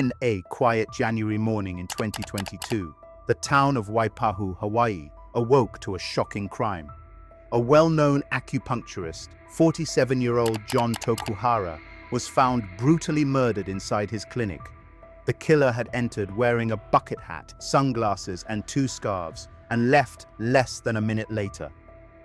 Then, a quiet January morning in 2022, the town of Waipahu, Hawaii, awoke to a shocking crime. A well-known acupuncturist, 47-year-old Jon Tokuhara, was found brutally murdered inside his clinic. The killer had entered wearing a bucket hat, sunglasses, and 2 scarves, and left less than a minute later.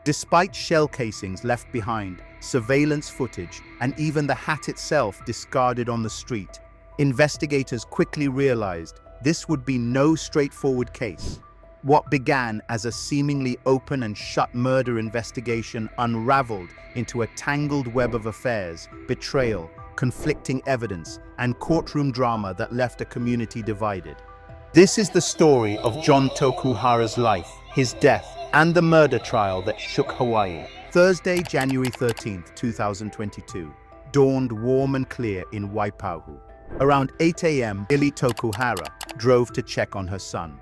Despite shell casings left behind, surveillance footage, and even the hat itself discarded on the street, investigators quickly realized this would be no straightforward case. What began as a seemingly open and shut murder investigation unraveled into a tangled web of affairs, betrayal, conflicting evidence, and courtroom drama that left a community divided. This is the story of Jon Tokuhara's life, his death, and the murder trial that shook Hawaii. Thursday, January 13th, 2022, dawned warm and clear in Waipahu. Around 8 a.m., Eric Tokuhara drove to check on her son.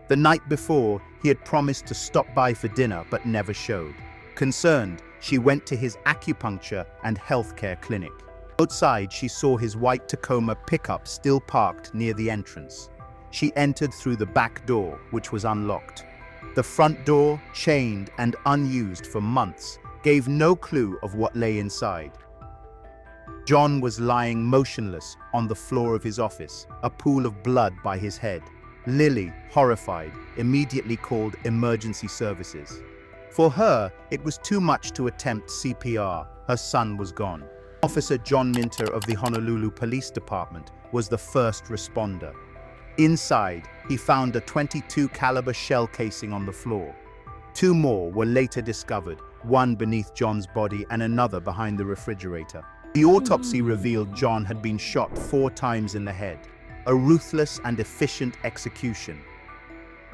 The night before, he had promised to stop by for dinner but never showed. Concerned, she went to his acupuncture and healthcare clinic. Outside, she saw his white Tacoma pickup still parked near the entrance. She entered through the back door, which was unlocked. The front door, chained and unused for months, gave no clue of what lay inside. Jon was lying motionless on the floor of his office, a pool of blood by his head. Lily, horrified, immediately called emergency services. For her, it was too much to attempt CPR. Her son was gone. Officer John Minter of the Honolulu Police Department was the first responder. Inside, he found a .22 caliber shell casing on the floor. 2 more were later discovered, one beneath Jon's body and another behind the refrigerator. The autopsy revealed Jon had been shot 4 times in the head, a ruthless and efficient execution.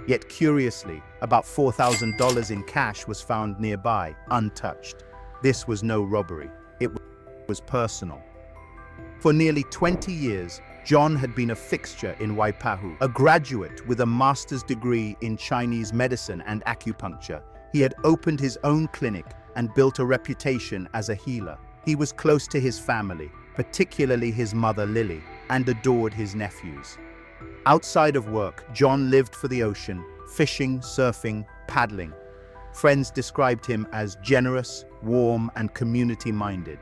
Yet curiously, about $4,000 in cash was found nearby, untouched. This was no robbery. It was personal. For nearly 20 years, Jon had been a fixture in Waipahu. A graduate with a master's degree in Chinese medicine and acupuncture, he had opened his own clinic and built a reputation as a healer. He was close to his family, particularly his mother Lily, and adored his nephews. Outside of work, Jon lived for the ocean, fishing, surfing, paddling. Friends described him as generous, warm, and community-minded.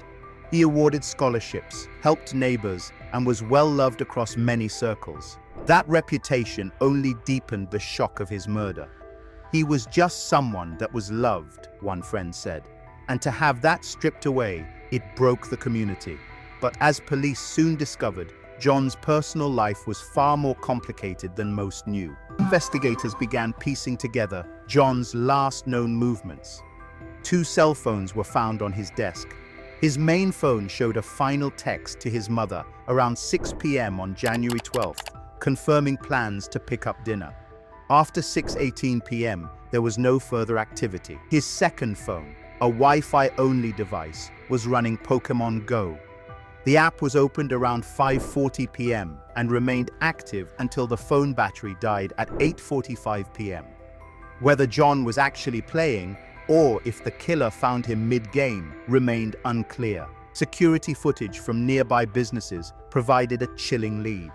He awarded scholarships, helped neighbors, and was well-loved across many circles. That reputation only deepened the shock of his murder. He was just someone that was loved, one friend said. And to have that stripped away, it broke the community. But as police soon discovered, Jon's personal life was far more complicated than most knew. Investigators began piecing together Jon's last known movements. 2 cell phones were found on his desk. His main phone showed a final text to his mother around 6 p.m. on January 12th, confirming plans to pick up dinner. After 6:18 p.m., there was no further activity. His second phone, a Wi-Fi-only device, was running Pokemon Go. The app was opened around 5:40 p.m. and remained active until the phone battery died at 8:45 p.m. Whether Jon was actually playing or if the killer found him mid-game remained unclear. Security footage from nearby businesses provided a chilling lead.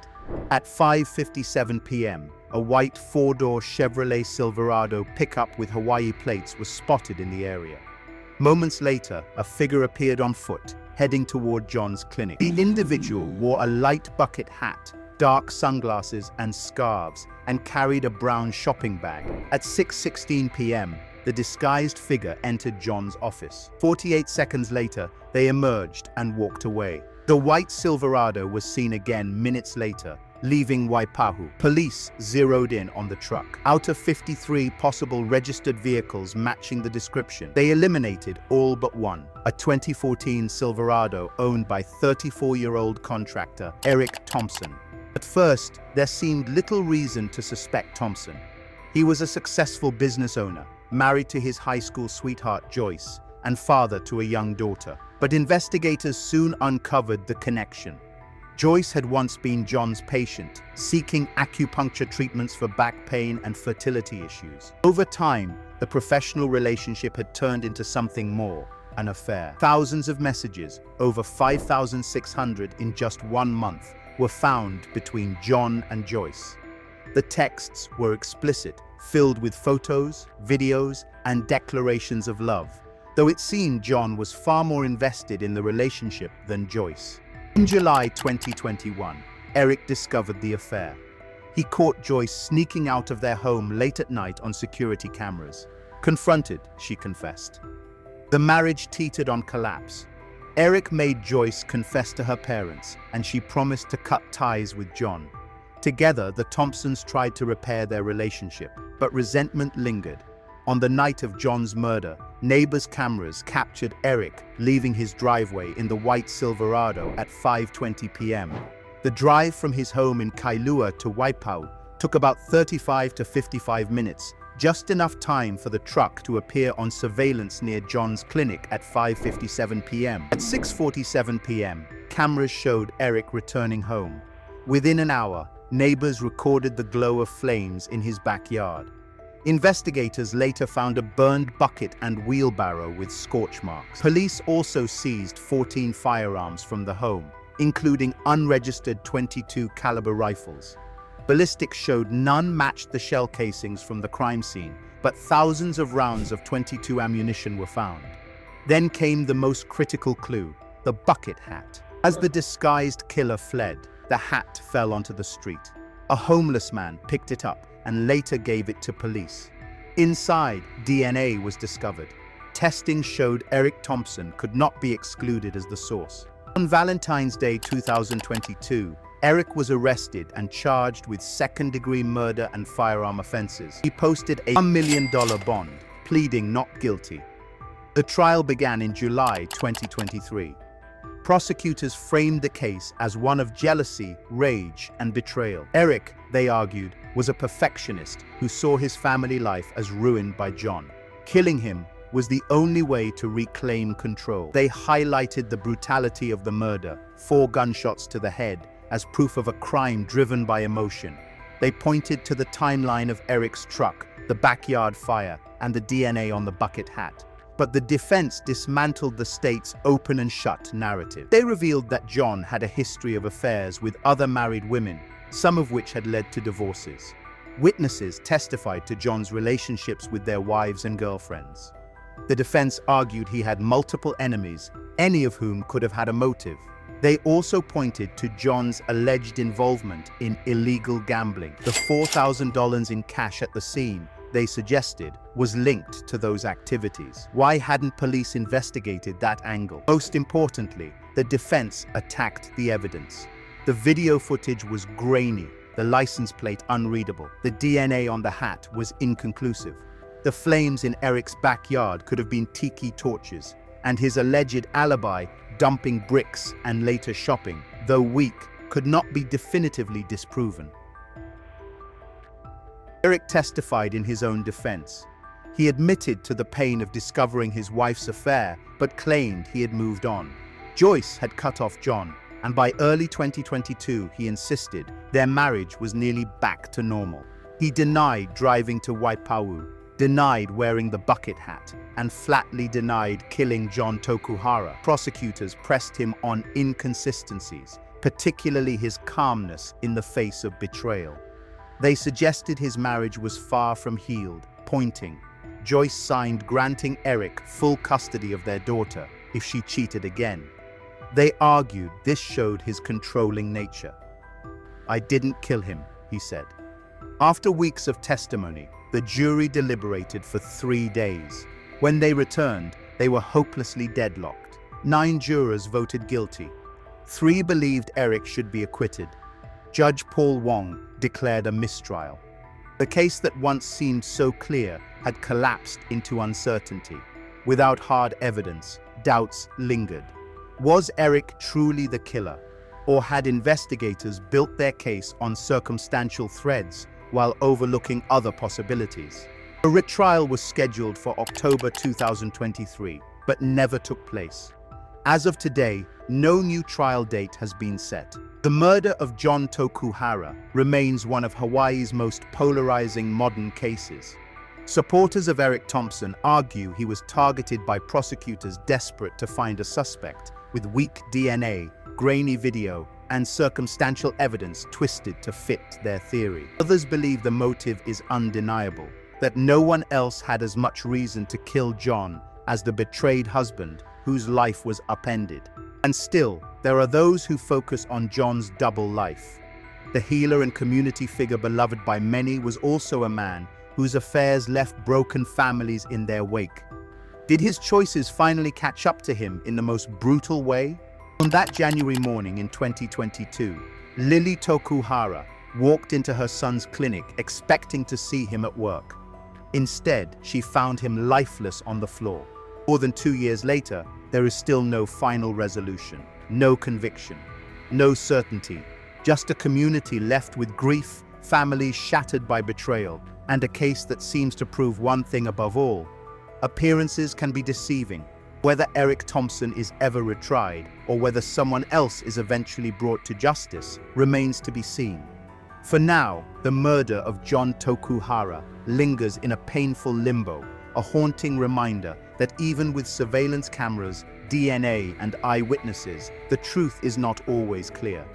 At 5:57 p.m., a white 4-door Chevrolet Silverado pickup with Hawaii plates was spotted in the area. Moments later, a figure appeared on foot, heading toward Jon's clinic. The individual wore a light bucket hat, dark sunglasses and scarves, and carried a brown shopping bag. At 6:16 p.m., the disguised figure entered Jon's office. 48 seconds later, they emerged and walked away. The white Silverado was seen again minutes later, leaving Waipahu. Police zeroed in on the truck. Out of 53 possible registered vehicles matching the description, they eliminated all but one, a 2014 Silverado owned by 34-year-old contractor Eric Thompson. At first, there seemed little reason to suspect Thompson. He was a successful business owner, married to his high school sweetheart Joyce, and father to a young daughter. But investigators soon uncovered the connection. Joyce had once been Jon's patient, seeking acupuncture treatments for back pain and fertility issues. Over time, the professional relationship had turned into something more, an affair. Thousands of messages, over 5,600 in just 1 month, were found between Jon and Joyce. The texts were explicit, filled with photos, videos, and declarations of love, though it seemed Jon was far more invested in the relationship than Joyce. In July 2021, Eric discovered the affair. He caught Joyce sneaking out of their home late at night on security cameras. Confronted, she confessed. The marriage teetered on collapse. Eric made Joyce confess to her parents, and she promised to cut ties with Jon. Together, the Thompsons tried to repair their relationship, but resentment lingered. On the night of Jon's murder, neighbors' cameras captured Eric leaving his driveway in the white Silverado at 5:20 p.m. The drive from his home in Kailua to Waipahu took about 35 to 55 minutes, just enough time for the truck to appear on surveillance near Jon's clinic at 5:57 p.m. At 6:47 p.m., cameras showed Eric returning home. Within an hour, neighbors recorded the glow of flames in his backyard. Investigators later found a burned bucket and wheelbarrow with scorch marks. Police also seized 14 firearms from the home, including unregistered .22 caliber rifles. Ballistics showed none matched the shell casings from the crime scene, but thousands of rounds of .22 ammunition were found. Then came the most critical clue, the bucket hat. As the disguised killer fled, the hat fell onto the street. A homeless man picked it up and later gave it to police. Inside, DNA was discovered. Testing showed Eric Thompson could not be excluded as the source. On Valentine's Day 2022, Eric was arrested and charged with second-degree murder and firearm offenses. He posted a $1 million bond, pleading not guilty. The trial began in July 2023. Prosecutors framed the case as one of jealousy, rage, and betrayal. Eric, they argued, was a perfectionist who saw his family life as ruined by Jon. Killing him was the only way to reclaim control. They highlighted the brutality of the murder, 4 gunshots to the head, as proof of a crime driven by emotion. They pointed to the timeline of Eric's truck, the backyard fire, and the DNA on the bucket hat. But the defense dismantled the state's open and shut narrative. They revealed that Jon had a history of affairs with other married women, some of which had led to divorces. Witnesses testified to Jon's relationships with their wives and girlfriends. The defense argued he had multiple enemies, any of whom could have had a motive. They also pointed to Jon's alleged involvement in illegal gambling. The $4,000 in cash at the scene, they suggested, was linked to those activities. Why hadn't police investigated that angle? Most importantly, the defense attacked the evidence. The video footage was grainy, the license plate unreadable. The DNA on the hat was inconclusive. The flames in Eric's backyard could have been tiki torches, and his alleged alibi, dumping bricks and later shopping, though weak, could not be definitively disproven. Eric testified in his own defense. He admitted to the pain of discovering his wife's affair, but claimed he had moved on. Joyce had cut off Jon, and by early 2022, he insisted their marriage was nearly back to normal. He denied driving to Waipahu, denied wearing the bucket hat, and flatly denied killing Jon Tokuhara. Prosecutors pressed him on inconsistencies, particularly his calmness in the face of betrayal. They suggested his marriage was far from healed, pointing. Joyce signed granting Eric full custody of their daughter if she cheated again. They argued this showed his controlling nature. "I didn't kill him," he said. After weeks of testimony, the jury deliberated for 3 days. When they returned, they were hopelessly deadlocked. 9 jurors voted guilty. 3 believed Eric should be acquitted. Judge Paul Wong declared a mistrial. The case that once seemed so clear had collapsed into uncertainty. Without hard evidence, doubts lingered. Was Eric truly the killer, or had investigators built their case on circumstantial threads while overlooking other possibilities? A retrial was scheduled for October 2023, but never took place. As of today, no new trial date has been set. The murder of Jon Tokuhara remains one of Hawaii's most polarizing modern cases. Supporters of Eric Thompson argue he was targeted by prosecutors desperate to find a suspect, with weak DNA, grainy video, and circumstantial evidence twisted to fit their theory. Others believe the motive is undeniable, that no one else had as much reason to kill Jon as the betrayed husband whose life was upended. And still, there are those who focus on Jon's double life. The healer and community figure beloved by many was also a man whose affairs left broken families in their wake. Did his choices finally catch up to him in the most brutal way? On that January morning in 2022, Lily Tokuhara walked into her son's clinic expecting to see him at work. Instead, she found him lifeless on the floor. More than 2 years later, there is still no final resolution, no conviction, no certainty, just a community left with grief, families shattered by betrayal, and a case that seems to prove one thing above all: appearances can be deceiving. Whether Eric Thompson is ever retried or whether someone else is eventually brought to justice remains to be seen. For now, the murder of Jon Tokuhara lingers in a painful limbo, a haunting reminder that even with surveillance cameras, DNA, and eyewitnesses, the truth is not always clear.